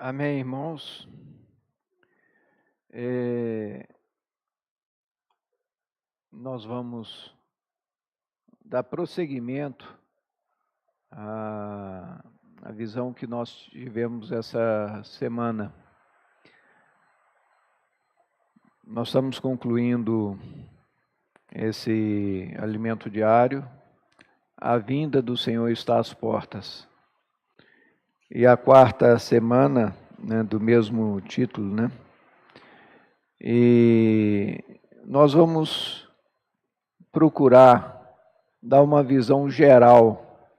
Amém, irmãos. Nós vamos dar prosseguimento à visão que nós tivemos essa semana. Nós estamos concluindo esse alimento diário. A vinda do Senhor está às portas. E a quarta semana, do mesmo título, E nós vamos procurar dar uma visão geral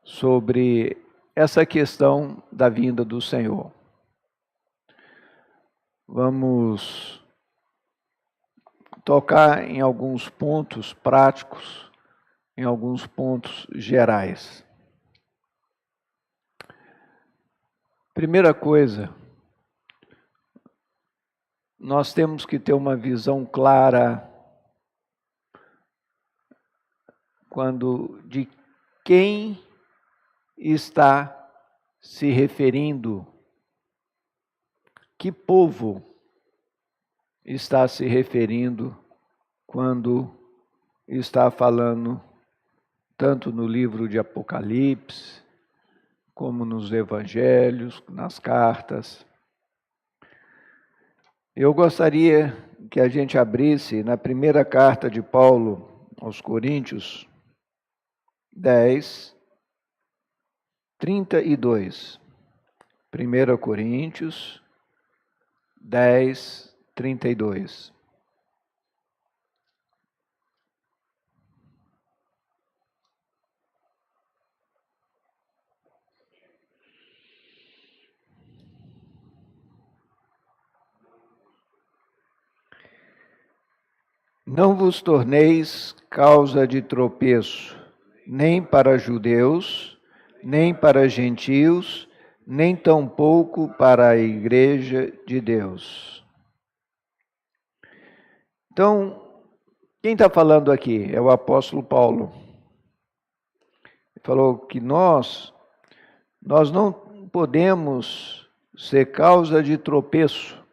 sobre essa questão da vinda do Senhor. Vamos tocar em alguns pontos práticos, em alguns pontos gerais. Primeira coisa, nós temos que ter uma visão clara de quem está se referindo, que povo está se referindo quando está falando tanto no livro de Apocalipse, como nos evangelhos, nas cartas. Eu gostaria que a gente abrisse na primeira carta de Paulo aos Coríntios, 10, 32. 1 Coríntios, 10, 32. Não vos torneis causa de tropeço, nem para judeus, nem para gentios, nem tampouco para a igreja de Deus. Então, quem está falando aqui é o apóstolo Paulo. Ele falou que nós não podemos ser causa de tropeço.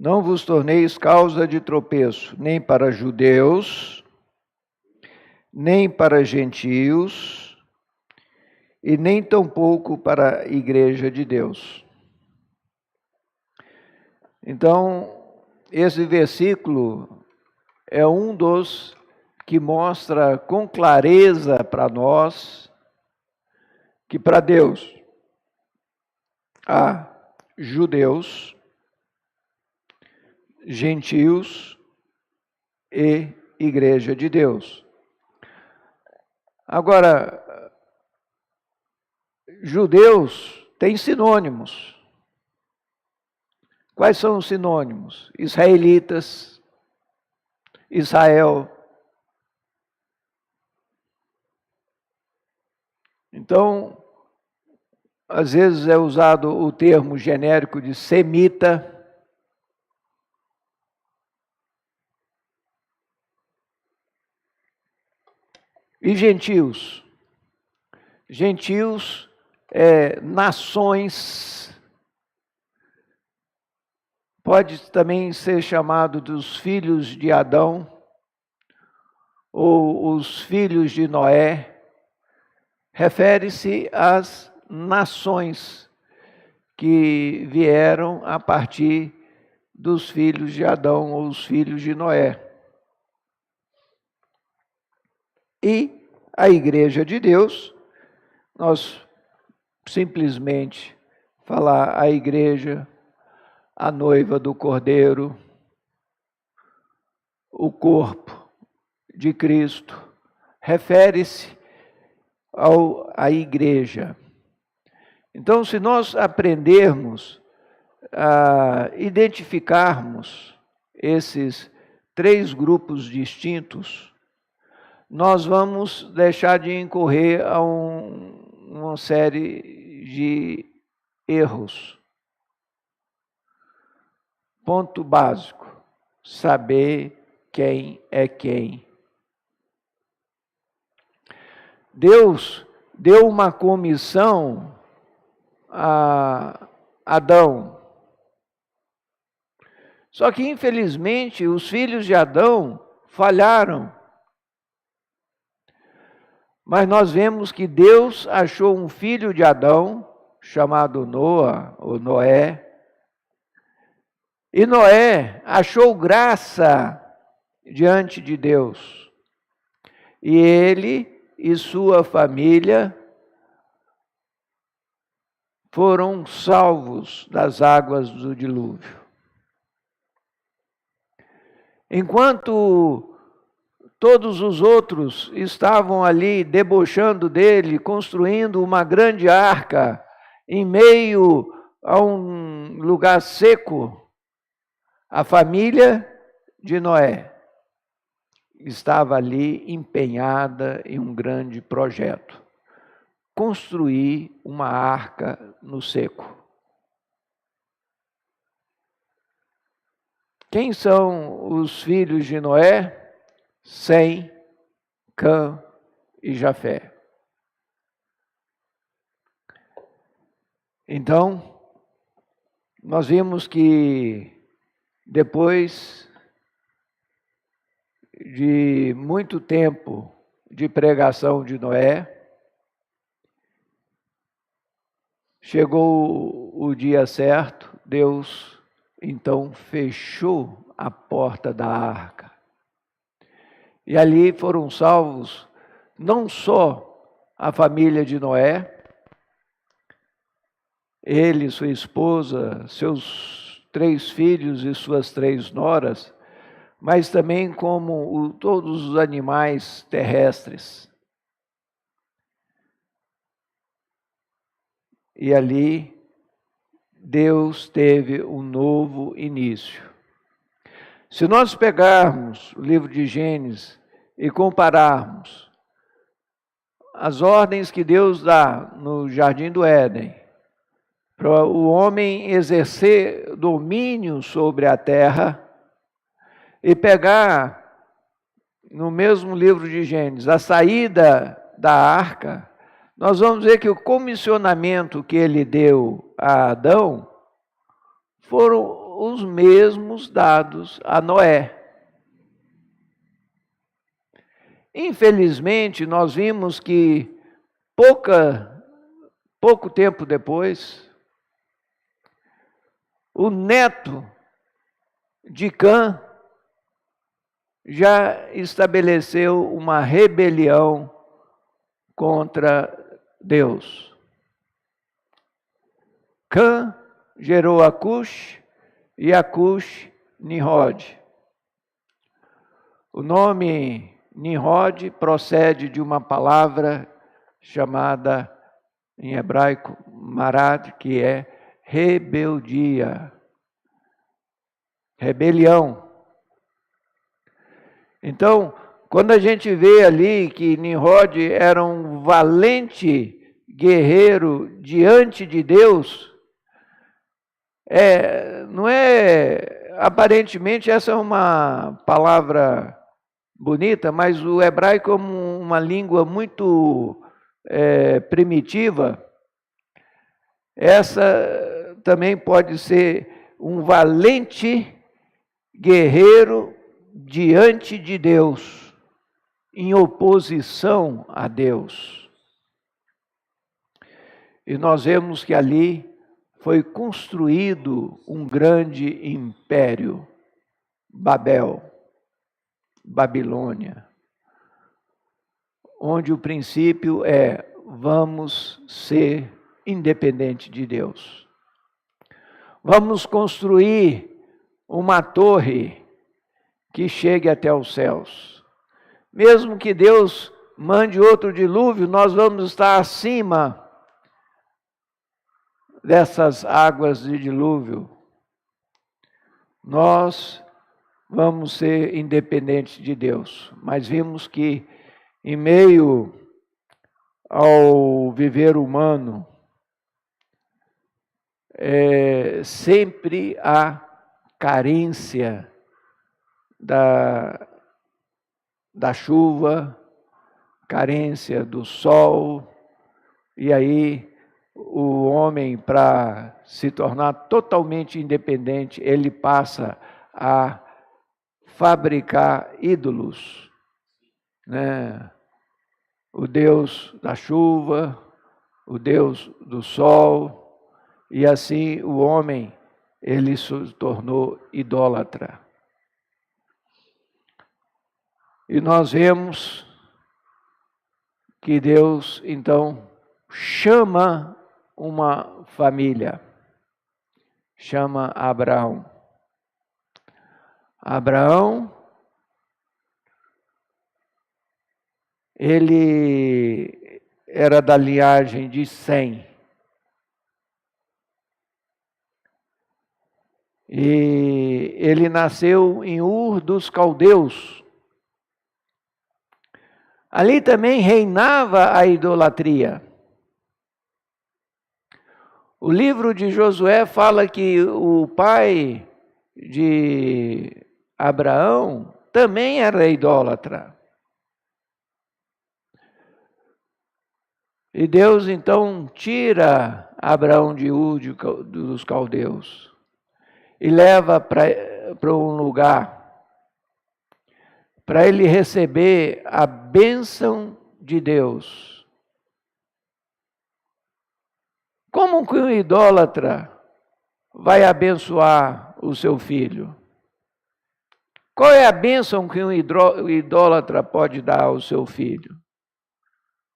Não vos torneis causa de tropeço, nem para judeus, nem para gentios, e nem tampouco para a igreja de Deus. Então, esse versículo é um dos que mostra com clareza para nós que para Deus há judeus, gentios e igreja de Deus. Agora, judeus têm sinônimos. Quais são os sinônimos? Israelitas, Israel. Então, às vezes é usado o termo genérico de semita. E gentios? Gentios nações. Pode também ser chamado dos filhos de Adão, ou os filhos de Noé. Refere-se às nações que vieram a partir dos filhos de Adão ou os filhos de Noé. E a igreja de Deus, nós simplesmente falar a igreja, a noiva do Cordeiro, o corpo de Cristo, refere-se à igreja. Então, se nós aprendermos a identificarmos esses três grupos distintos, nós vamos deixar de incorrer a uma série de erros. Ponto básico: saber quem é quem. Deus deu uma comissão a Adão. Só que, infelizmente, os filhos de Adão falharam. Mas nós vemos que Deus achou um filho de Adão, chamado Noa, ou Noé. E Noé achou graça diante de Deus. E ele e sua família foram salvos das águas do dilúvio. Enquanto todos os outros estavam ali debochando dele, construindo uma grande arca em meio a um lugar seco, a família de Noé estava ali empenhada em um grande projeto: construir uma arca no seco. Quem são os filhos de Noé? Sem, Cã e Jafé. Então, nós vimos que depois de muito tempo de pregação de Noé, chegou o dia certo, Deus então fechou a porta da arca. E ali foram salvos não só a família de Noé, ele, sua esposa, seus 3 filhos e suas 3 noras, mas também como todos os animais terrestres. E ali Deus teve um novo início. Se nós pegarmos o livro de Gênesis e compararmos as ordens que Deus dá no Jardim do Éden, para o homem exercer domínio sobre a terra, e pegar no mesmo livro de Gênesis a saída da arca, nós vamos ver que o comissionamento que ele deu a Adão foram os mesmos dados a Noé. Infelizmente, nós vimos que pouco tempo depois, o neto de Cã já estabeleceu uma rebelião contra Deus. Cã gerou a Cush e a Cush Nimrod. O nome Nimrod procede de uma palavra chamada em hebraico marad, que é rebeldia, rebelião. Então, quando a gente vê ali que Nimrod era um valente guerreiro diante de Deus, não é, aparentemente essa é uma palavra bonita, mas o hebraico é uma língua muito primitiva. Essa também pode ser um valente guerreiro diante de Deus, em oposição a Deus. E nós vemos que ali foi construído um grande império, Babel, Babilônia, onde o princípio é: vamos ser independentes de Deus. Vamos construir uma torre que chegue até os céus. Mesmo que Deus mande outro dilúvio, nós vamos estar acima dessas águas de dilúvio. Nós vamos ser independentes de Deus. Mas vimos que, em meio ao viver humano, sempre há carência da chuva, carência do sol, e aí o homem, para se tornar totalmente independente, ele passa a fabricar ídolos, né? O Deus da chuva, o Deus do sol, e assim o homem, ele se tornou idólatra. E nós vemos que Deus, então, chama uma família, chama Abraão. Abraão, ele era da linhagem de Sem. E ele nasceu em Ur dos Caldeus. Ali também reinava a idolatria. O livro de Josué fala que o pai de Abraão também era idólatra. E Deus então tira Abraão de Ur dos Caldeus e leva para um lugar para ele receber a bênção de Deus. Como que um idólatra vai abençoar o seu filho? Qual é a bênção que um idólatra pode dar ao seu filho?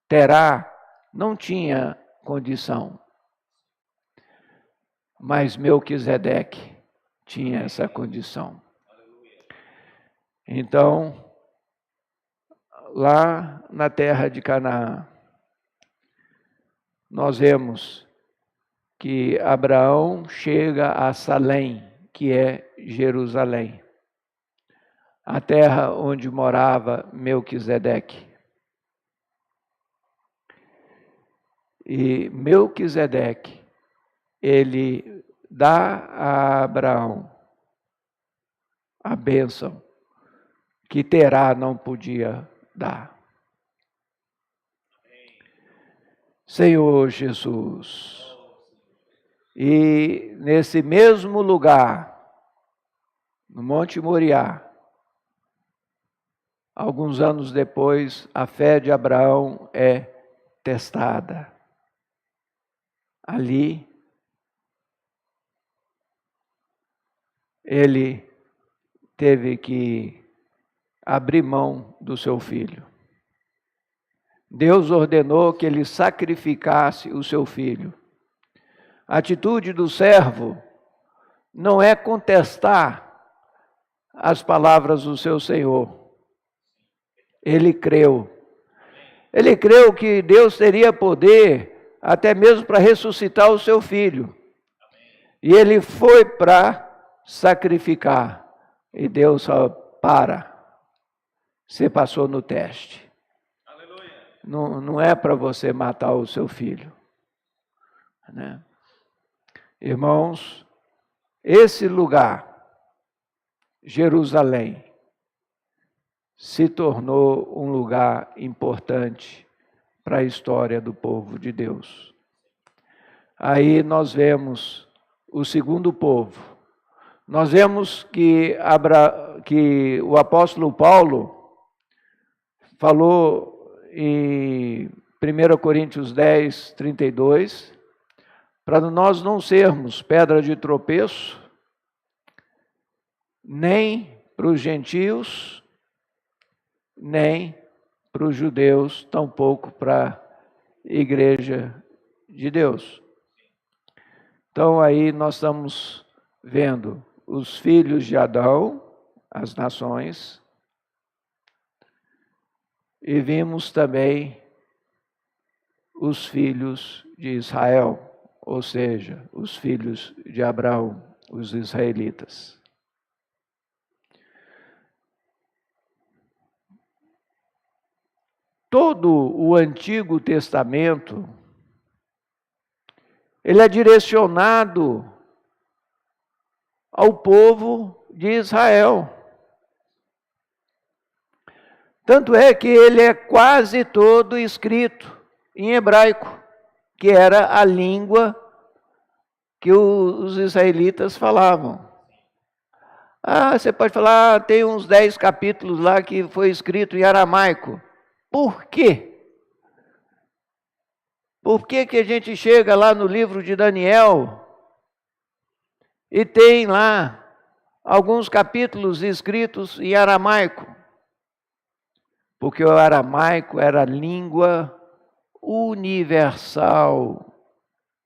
Terá, não tinha condição. Mas Melquisedeque tinha essa condição. Então, lá na terra de Canaã, nós vemos que Abraão chega a Salém, que é Jerusalém, a terra onde morava Melquisedeque. E Melquisedeque, ele dá a Abraão a bênção que Terá não podia dar. Senhor Jesus, e nesse mesmo lugar, no Monte Moriá, alguns anos depois, a fé de Abraão é testada. Ali, ele teve que abrir mão do seu filho. Deus ordenou que ele sacrificasse o seu filho. A atitude do servo não é contestar as palavras do seu Senhor. Ele creu. Ele creu que Deus teria poder até mesmo para ressuscitar o seu filho. E ele foi para sacrificar. E Deus só para. Você passou no teste. Não é para você matar o seu filho. Né? Irmãos, esse lugar, Jerusalém, se tornou um lugar importante para a história do povo de Deus. Aí nós vemos o segundo povo. Nós vemos que o apóstolo Paulo falou em 1 Coríntios 10, 32, para nós não sermos pedra de tropeço, nem para os gentios, nem para os judeus, tampouco para a igreja de Deus. Então aí nós estamos vendo os filhos de Adão, as nações, e vimos também os filhos de Israel, ou seja, os filhos de Abraão, os israelitas. Todo o Antigo Testamento, ele é direcionado ao povo de Israel. Tanto é que ele é quase todo escrito em hebraico. que era a língua que os israelitas falavam. Você pode falar, tem uns 10 capítulos lá que foi escrito em aramaico. Por quê? Por que que a gente chega lá no livro de Daniel e tem lá alguns capítulos escritos em aramaico? Porque o aramaico era a língua universal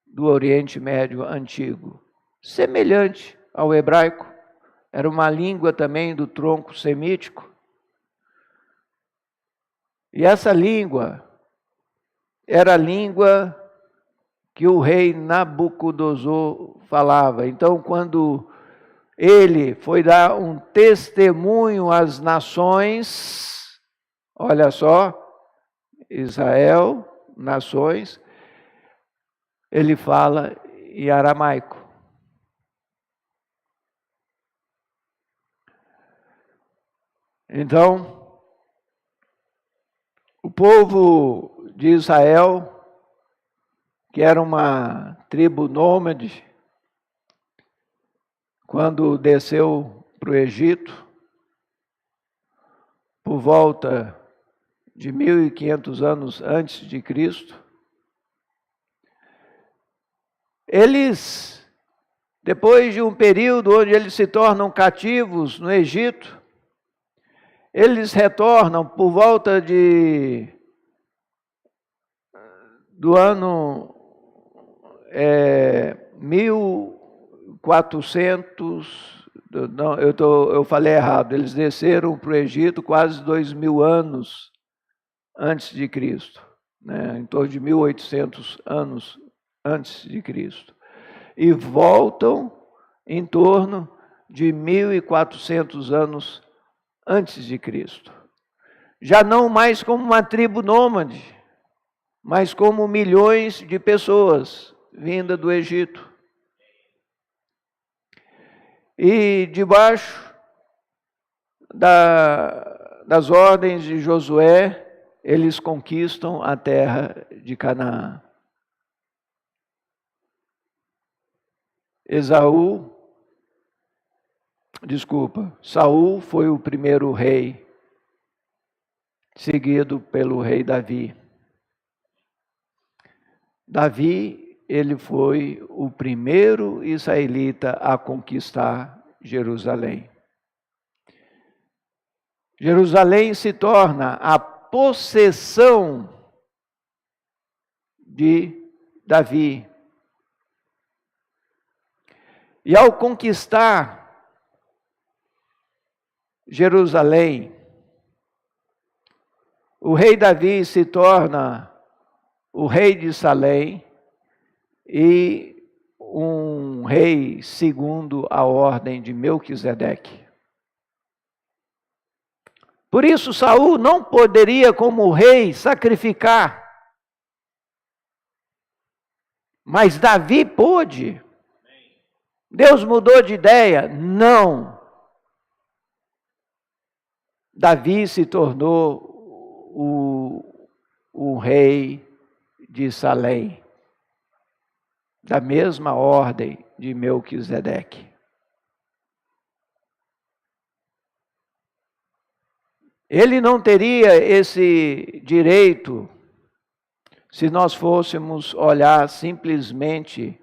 do Oriente Médio antigo, semelhante ao hebraico. Era uma língua também do tronco semítico. E essa língua era a língua que o rei Nabucodonosor falava. Então, quando ele foi dar um testemunho às nações, olha só, Israel, nações, ele fala em aramaico. Então, o povo de Israel, que era uma tribo nômade, quando desceu para o Egito, por volta de 1500 anos antes de Cristo, eles, depois de um período onde eles se tornam cativos no Egito, eles retornam por volta do ano 1400, não, eu falei errado, eles desceram para o Egito quase 2000 anos antes de Cristo, né? Em torno de 1800 anos antes de Cristo, e voltam em torno de 1400 anos antes de Cristo. Já não mais como uma tribo nômade, mas como milhões de pessoas vinda do Egito. E debaixo das ordens de Josué, eles conquistam a terra de Canaã. Saul foi o primeiro rei, seguido pelo rei Davi. Davi, ele foi o primeiro israelita a conquistar Jerusalém. Jerusalém se torna a possessão de Davi. E ao conquistar Jerusalém, o rei Davi se torna o rei de Salém e um rei segundo a ordem de Melquisedeque. Por isso, Saul não poderia, como rei, sacrificar. Mas Davi pôde. Deus mudou de ideia? Não. Davi se tornou o rei de Salém, da mesma ordem de Melquisedeque. Ele não teria esse direito se nós fôssemos olhar simplesmente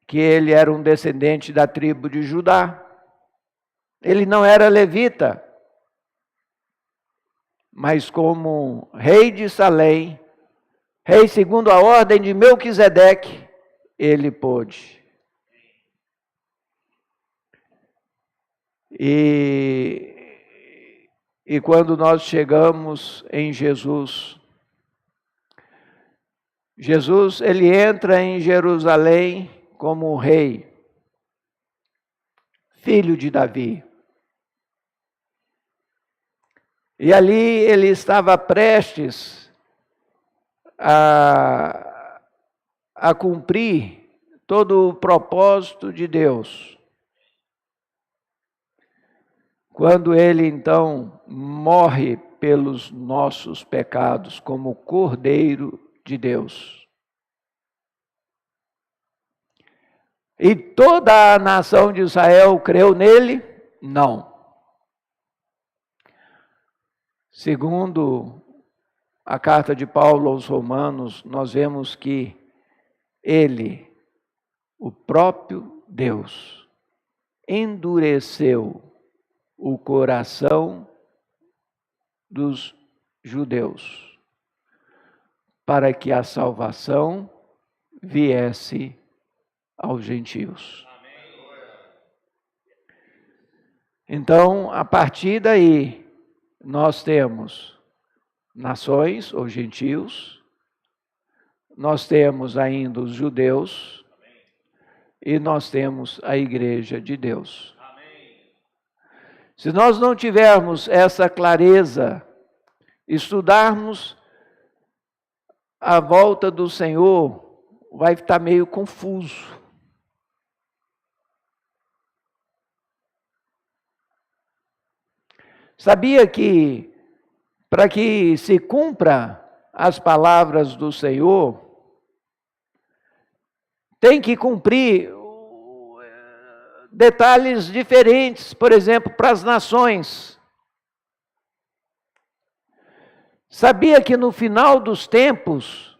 que ele era um descendente da tribo de Judá. Ele não era levita, mas como rei de Salém, rei segundo a ordem de Melquisedeque, ele pôde. E quando nós chegamos em Jesus, ele entra em Jerusalém como rei, filho de Davi. E ali ele estava prestes a cumprir todo o propósito de Deus. Quando ele então morre pelos nossos pecados como Cordeiro de Deus. E toda a nação de Israel creu nele? Não. Segundo a carta de Paulo aos Romanos, nós vemos que ele, o próprio Deus, endureceu o coração dos judeus para que a salvação viesse aos gentios. Então, a partir daí, nós temos nações ou gentios, nós temos ainda os judeus e nós temos a igreja de Deus. Se nós não tivermos essa clareza, estudarmos a volta do Senhor, vai estar meio confuso. Sabia que para que se cumpra as palavras do Senhor, tem que cumprir detalhes diferentes, por exemplo, para as nações. Sabia que no final dos tempos,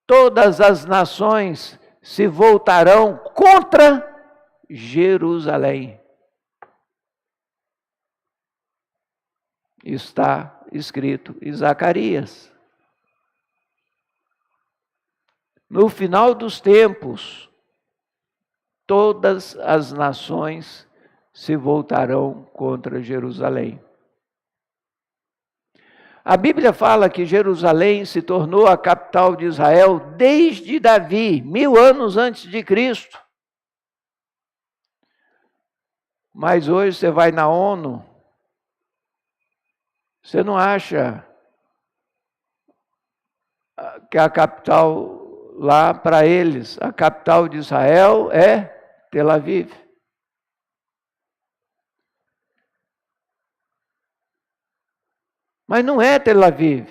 todas as nações se voltarão contra Jerusalém. Está escrito em Zacarias. No final dos tempos, todas as nações se voltarão contra Jerusalém. A Bíblia fala que Jerusalém se tornou a capital de Israel desde Davi, 1000 anos antes de Cristo. Mas hoje você vai na ONU, você não acha que a capital lá para eles, a capital de Israel é Tel Aviv. Mas não é Tel Aviv.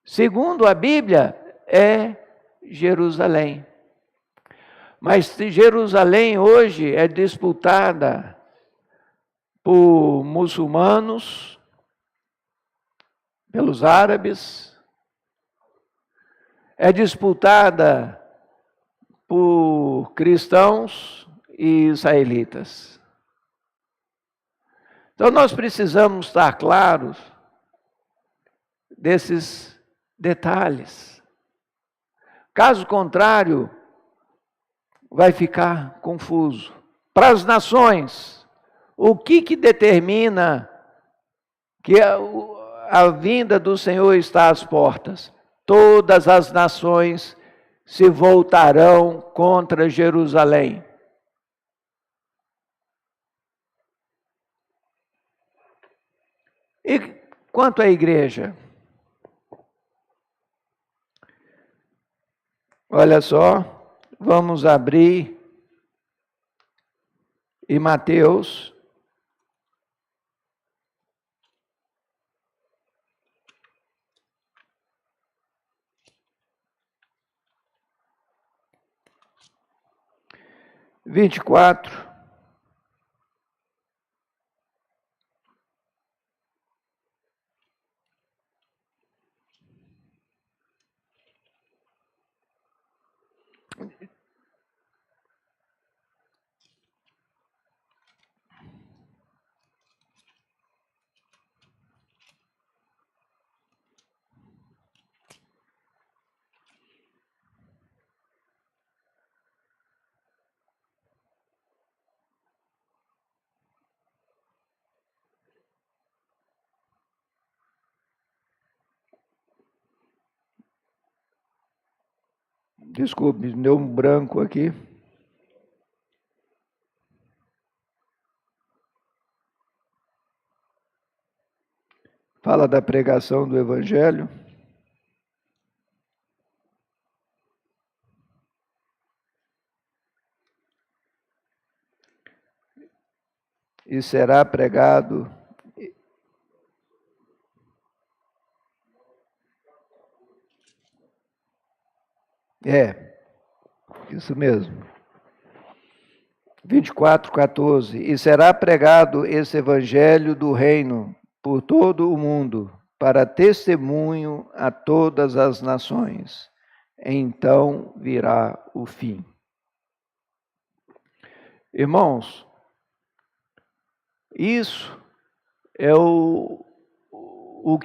Segundo a Bíblia, é Jerusalém. Mas Jerusalém hoje é disputada por muçulmanos, pelos árabes, é disputada por cristãos e israelitas. Então nós precisamos estar claros desses detalhes. Caso contrário, vai ficar confuso. Para as nações, o que determina que a vinda do Senhor está às portas? Todas as nações se voltarão contra Jerusalém. E quanto à igreja? Olha só, vamos abrir em Mateus. Vinte e quatro. Desculpe, deu um branco aqui. Fala da pregação do Evangelho. E será pregado. É, isso mesmo. 24:14. E será pregado esse evangelho do reino por todo o mundo, para testemunho a todas as nações. Então virá o fim. Irmãos, isso é o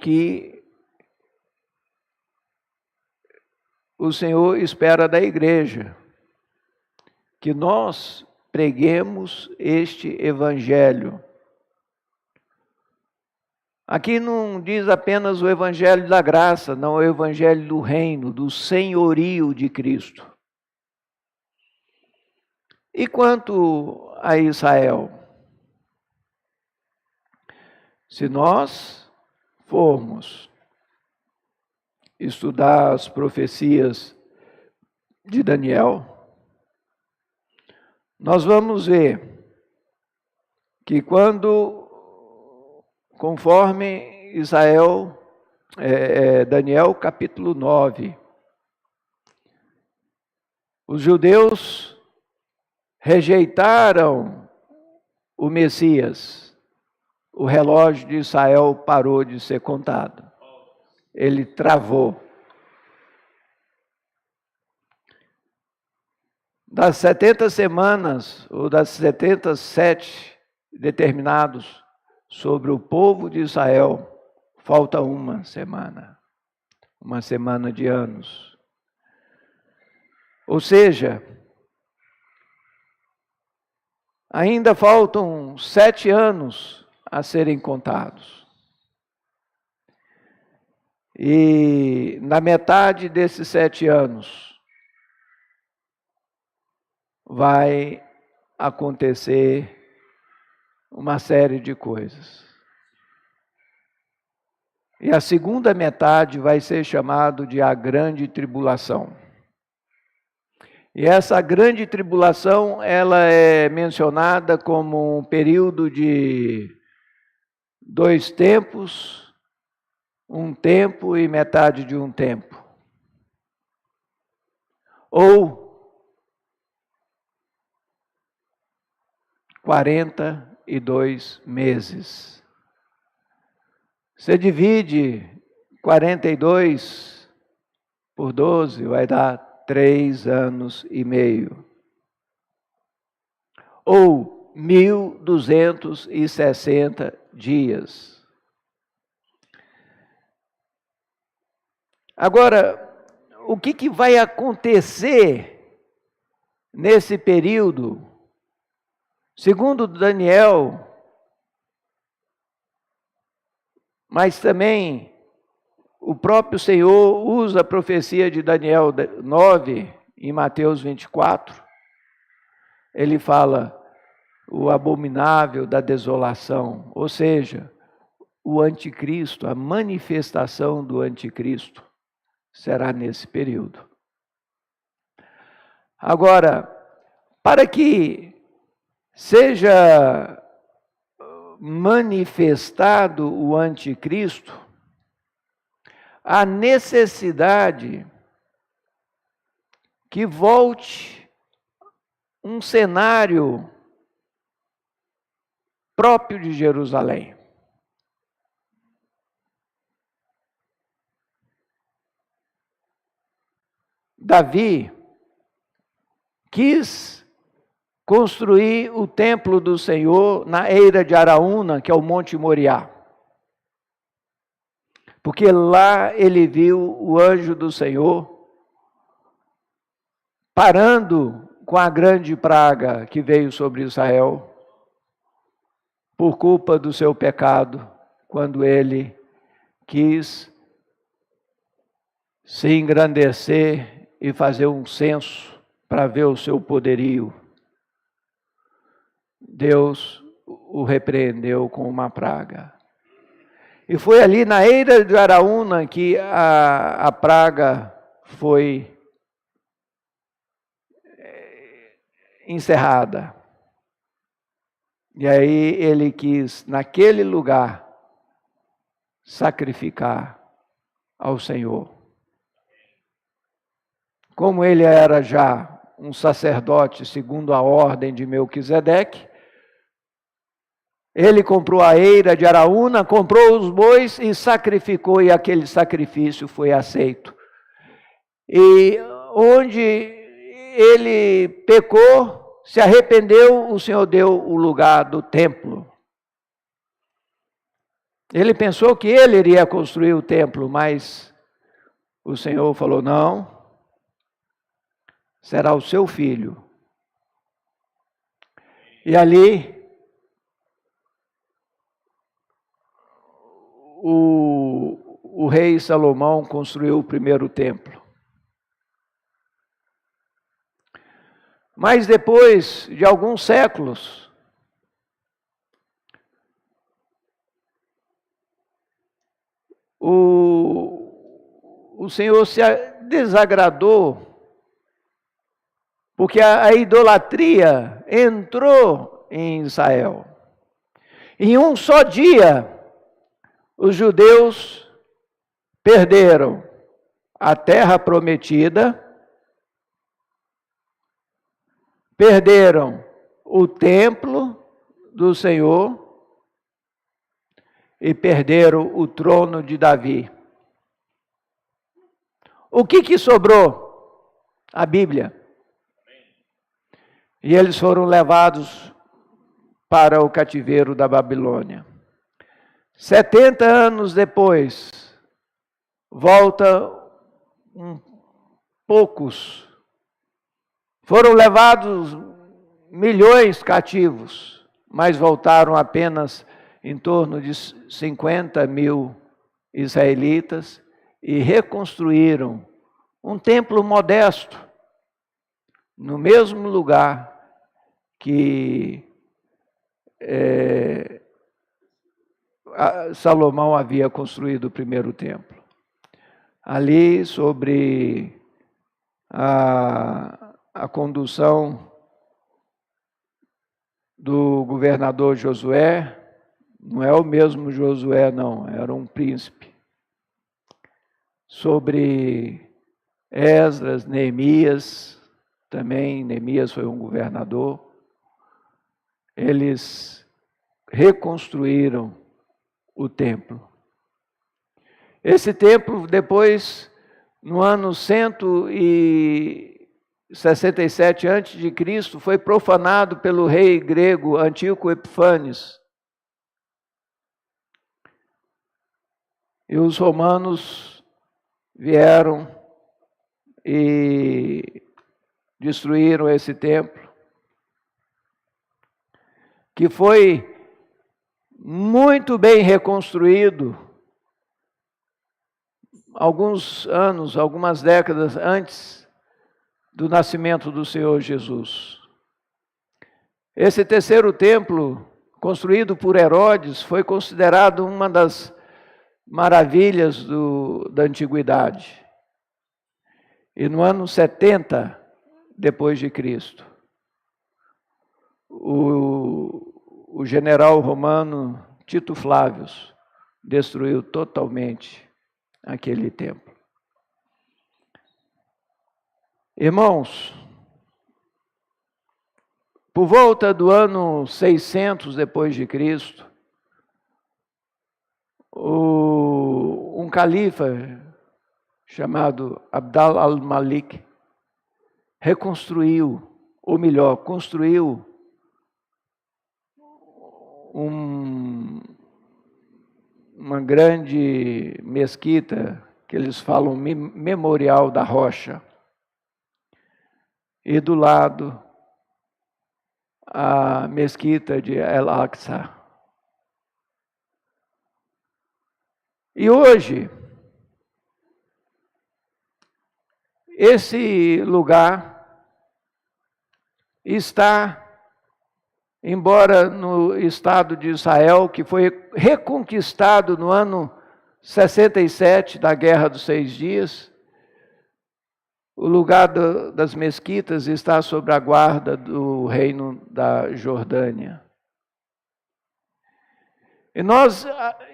que o Senhor espera da igreja, que nós preguemos este evangelho. Aqui não diz apenas o evangelho da graça, não, é o evangelho do reino, do senhorio de Cristo. E quanto a Israel? Se nós formos estudar as profecias de Daniel, nós vamos ver que conforme Daniel capítulo 9, os judeus rejeitaram o Messias, o relógio de Israel parou de ser contado. Ele travou. Das 70 semanas, ou das 77 determinados sobre o povo de Israel, falta uma semana de anos. Ou seja, ainda faltam 7 anos a serem contados. E na metade desses 7 anos, vai acontecer uma série de coisas. E a segunda metade vai ser chamado de a grande tribulação. E essa grande tribulação, ela é mencionada como um período de 2 tempos, 1 tempo e metade de 1 tempo. Ou 42 meses. Você divide 42 por 12, vai dar 3 anos e meio. Ou 1.260 dias. Agora, o que vai acontecer nesse período? Segundo Daniel, mas também o próprio Senhor usa a profecia de Daniel 9, em Mateus 24. Ele fala o abominável da desolação, ou seja, o anticristo, a manifestação do anticristo será nesse período. Agora, para que seja manifestado o anticristo, a necessidade que volte um cenário próprio de Jerusalém. Davi quis construir o templo do Senhor na eira de Araúna, que é o Monte Moriá. Porque lá ele viu o anjo do Senhor parando com a grande praga que veio sobre Israel por culpa do seu pecado, quando ele quis se engrandecer e fazer um censo para ver o seu poderio. Deus o repreendeu com uma praga. E foi ali na eira de Araúna que a praga foi encerrada. E aí ele quis, naquele lugar, sacrificar ao Senhor. Como ele era já um sacerdote segundo a ordem de Melquisedeque. Ele comprou a eira de Araúna, comprou os bois e sacrificou, e aquele sacrifício foi aceito. E onde ele pecou, se arrependeu, o Senhor deu o lugar do templo. Ele pensou que ele iria construir o templo, mas o Senhor falou: não, será o seu filho. E ali o rei Salomão construiu o primeiro templo. Mas depois de alguns séculos, o Senhor se desagradou, porque a idolatria entrou em Israel. Em um só dia, os judeus perderam a terra prometida, perderam o templo do Senhor e perderam o trono de Davi. O que sobrou? A Bíblia. E eles foram levados para o cativeiro da Babilônia. 70 anos depois, volta poucos. Foram levados milhões cativos, mas voltaram apenas em torno de 50 mil israelitas e reconstruíram um templo modesto, no mesmo lugar que Salomão havia construído o primeiro templo. Ali, sobre a condução do governador Josué, não é o mesmo Josué, não, era um príncipe. Sobre Esdras, Neemias, também Neemias foi um governador. Eles reconstruíram o templo. Esse templo, depois, no ano 167 a.C., foi profanado pelo rei grego Antíoco Epífanes. E os romanos vieram e destruíram esse templo, que foi muito bem reconstruído alguns anos, algumas décadas antes do nascimento do Senhor Jesus. Esse terceiro templo, construído por Herodes, foi considerado uma das maravilhas da antiguidade. E no ano 70 depois de Cristo, o general romano Tito Flávio destruiu totalmente aquele templo. Irmãos, por volta do ano 600 depois de Cristo, um califa chamado Abd al-Malik reconstruiu, ou melhor, construiu uma grande mesquita, que eles falam Memorial da Rocha, e do lado a mesquita de El-Aqsa. E hoje, esse lugar está, embora no Estado de Israel, que foi reconquistado no ano 67 da Guerra dos 6 Dias, o lugar das mesquitas está sob a guarda do reino da Jordânia. E nós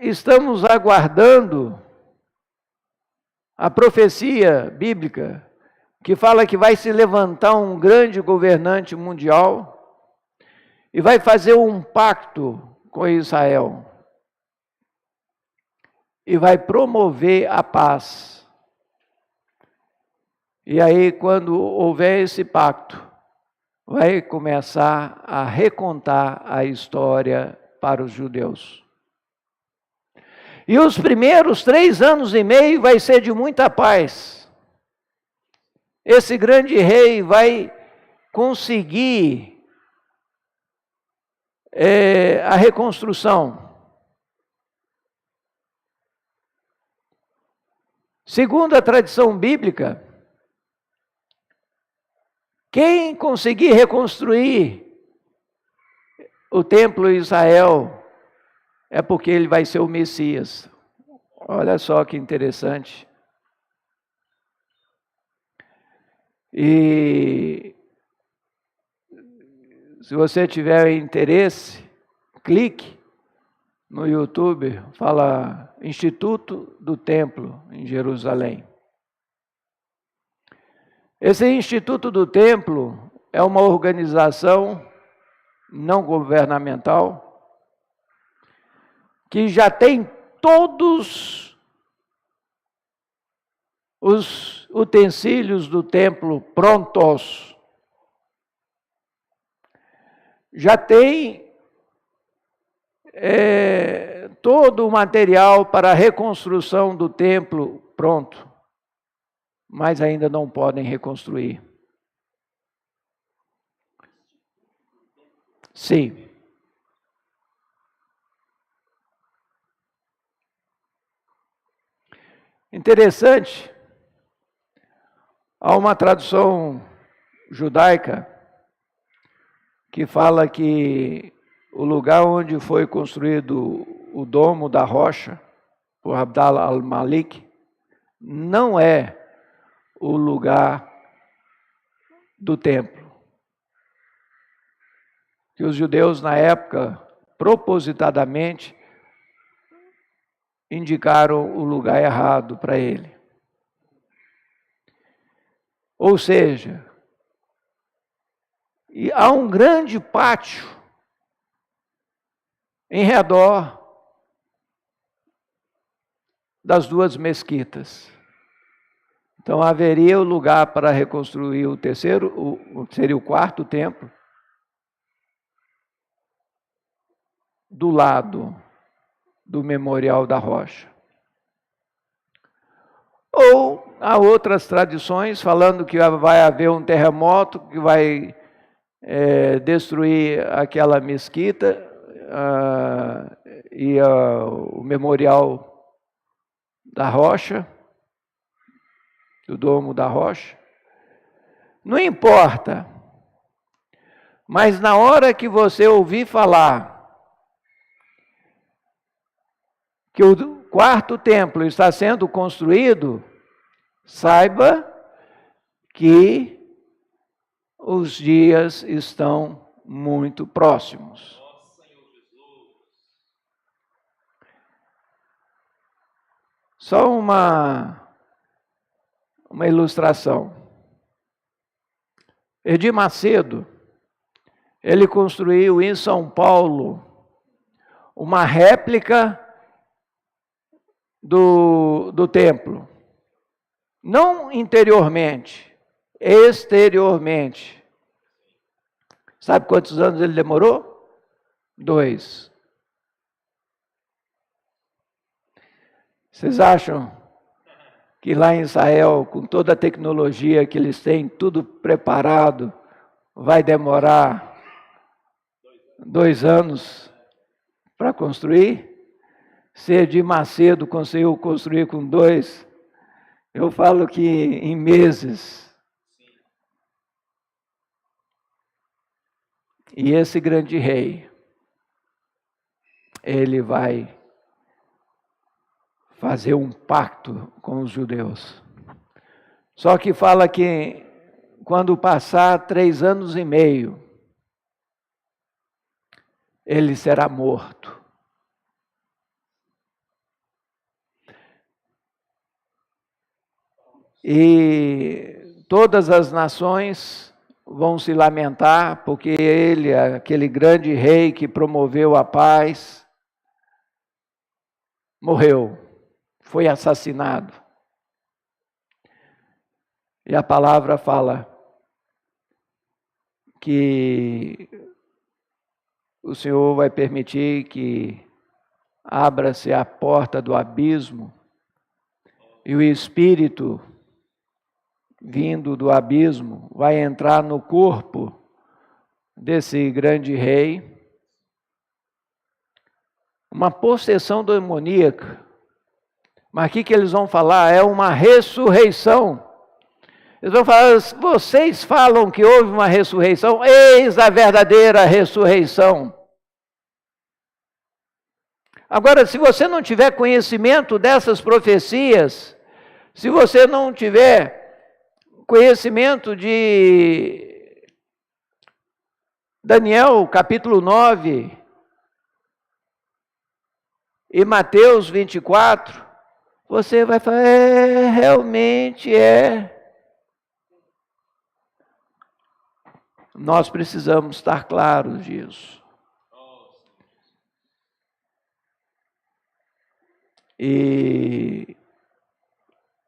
estamos aguardando a profecia bíblica que fala que vai se levantar um grande governante mundial e vai fazer um pacto com Israel e vai promover a paz. E aí, quando houver esse pacto, vai começar a recontar a história para os judeus. E os primeiros 3 anos e meio vai ser de muita paz. Esse grande rei vai conseguir a reconstrução. Segundo a tradição bíblica, quem conseguir reconstruir o templo de Israel é porque ele vai ser o Messias. Olha só que interessante. E se você tiver interesse, clique no YouTube, fala Instituto do Templo em Jerusalém. Esse Instituto do Templo é uma organização não governamental que já tem todos os utensílios do templo prontos. Já tem todo o material para a reconstrução do templo pronto, mas ainda não podem reconstruir. Sim. Interessante, há uma tradução judaica que fala que o lugar onde foi construído o Domo da Rocha, por Abdallah al-Malik, não é o lugar do templo. Que os judeus, na época, propositadamente, indicaram o lugar errado para ele. Ou seja, e há um grande pátio em redor das 2 mesquitas. Então haveria o lugar para reconstruir o terceiro, seria o 4º templo, do lado do Memorial da Rocha. Ou há outras tradições falando que vai haver um terremoto que vai destruir aquela mesquita e o Memorial da Rocha, do Domo da Rocha. Não importa, mas na hora que você ouvir falar que o 4º templo está sendo construído, saiba que os dias estão muito próximos. Só uma ilustração. Edir Macedo, ele construiu em São Paulo uma réplica do templo. Não interiormente, exteriormente. Sabe quantos anos ele demorou? 2. Vocês acham que lá em Israel, com toda a tecnologia que eles têm, tudo preparado, vai demorar 2 anos para construir? Se Edir Macedo conseguiu construir com 2, eu falo que em meses. E esse grande rei, ele vai fazer um pacto com os judeus. Só que fala que quando passar 3 anos e meio, ele será morto. E todas as nações vão se lamentar, porque ele, aquele grande rei que promoveu a paz, morreu, foi assassinado. E a palavra fala que o Senhor vai permitir que abra-se a porta do abismo e o Espírito vindo do abismo vai entrar no corpo desse grande rei. Uma possessão demoníaca. Mas o que eles vão falar? É uma ressurreição. Eles vão falar, vocês falam que houve uma ressurreição, eis a verdadeira ressurreição. Agora, se você não tiver conhecimento dessas profecias, se você não tiver conhecimento de Daniel, capítulo 9, e Mateus 24, você vai falar, realmente é. Nós precisamos estar claros disso. E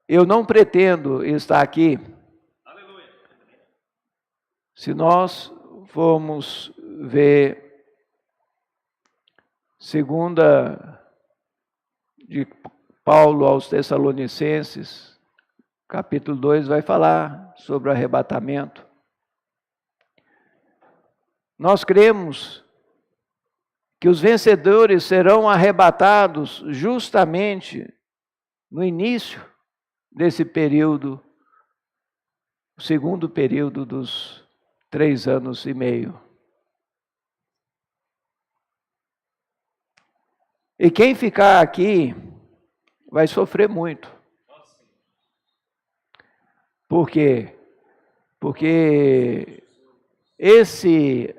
eu não pretendo estar aqui. Se nós formos ver segunda de Paulo aos Tessalonicenses, capítulo 2, vai falar sobre o arrebatamento. Nós cremos que os vencedores serão arrebatados justamente no início desse período, o segundo período dos 3 anos e meio. E quem ficar aqui vai sofrer muito. Por quê? Porque esse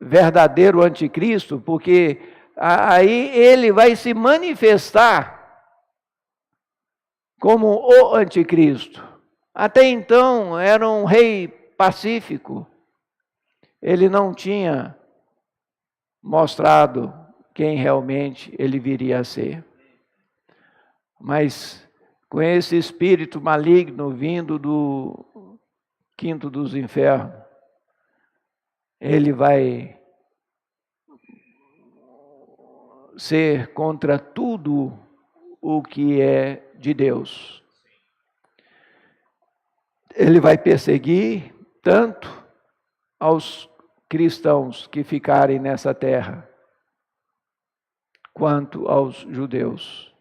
verdadeiro anticristo, porque aí ele vai se manifestar como o anticristo. Até então era um rei pacífico. Ele não tinha mostrado quem realmente ele viria a ser. Mas com esse espírito maligno vindo do quinto dos infernos, ele vai ser contra tudo o que é de Deus. Ele vai perseguir tanto aos cristãos que ficarem nessa terra, quanto aos judeus.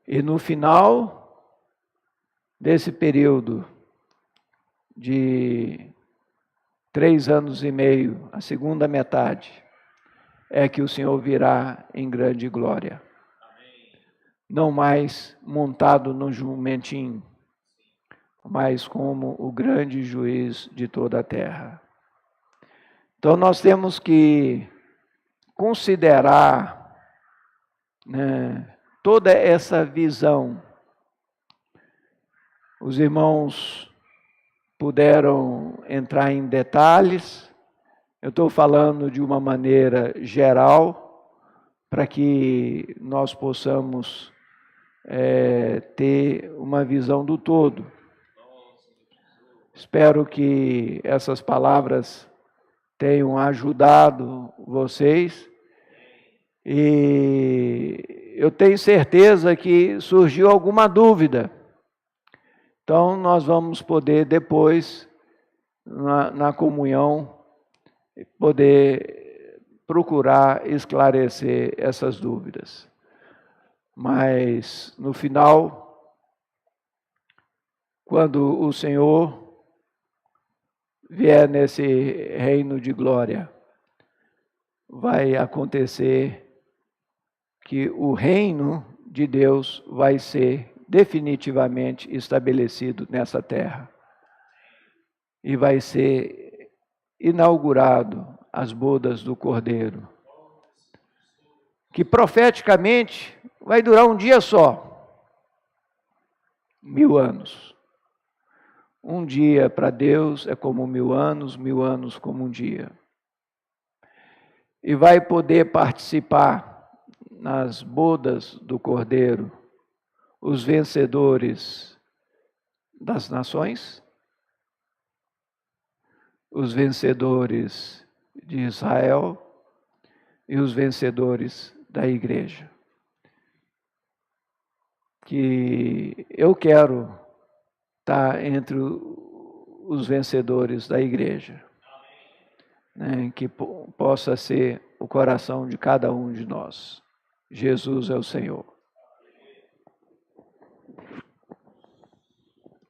E no final desse período de 3 anos e meio, a segunda metade, é que o Senhor virá em grande glória. Não mais montado no jumentinho, mas como o grande juiz de toda a terra. Então nós temos que considerar, né, toda essa visão. Os irmãos puderam entrar em detalhes. Eu estou falando de uma maneira geral, para que nós possamos ter uma visão do todo. Espero que essas palavras tenham ajudado vocês. E eu tenho certeza que surgiu alguma dúvida. Então, nós vamos poder depois, na comunhão, poder procurar esclarecer essas dúvidas. Mas, no final, quando o Senhor vier nesse reino de glória, vai acontecer que o reino de Deus vai ser definitivamente estabelecido nessa terra. E vai ser inaugurado as bodas do Cordeiro, que profeticamente vai durar um dia só, 1000 anos. Um dia para Deus é como 1000 anos como um dia. E vai poder participar nas bodas do Cordeiro, os vencedores das nações, os vencedores de Israel e os vencedores da igreja. Que eu quero estar entre os vencedores da igreja, né? Que possa ser o coração de cada um de nós. Jesus é o Senhor.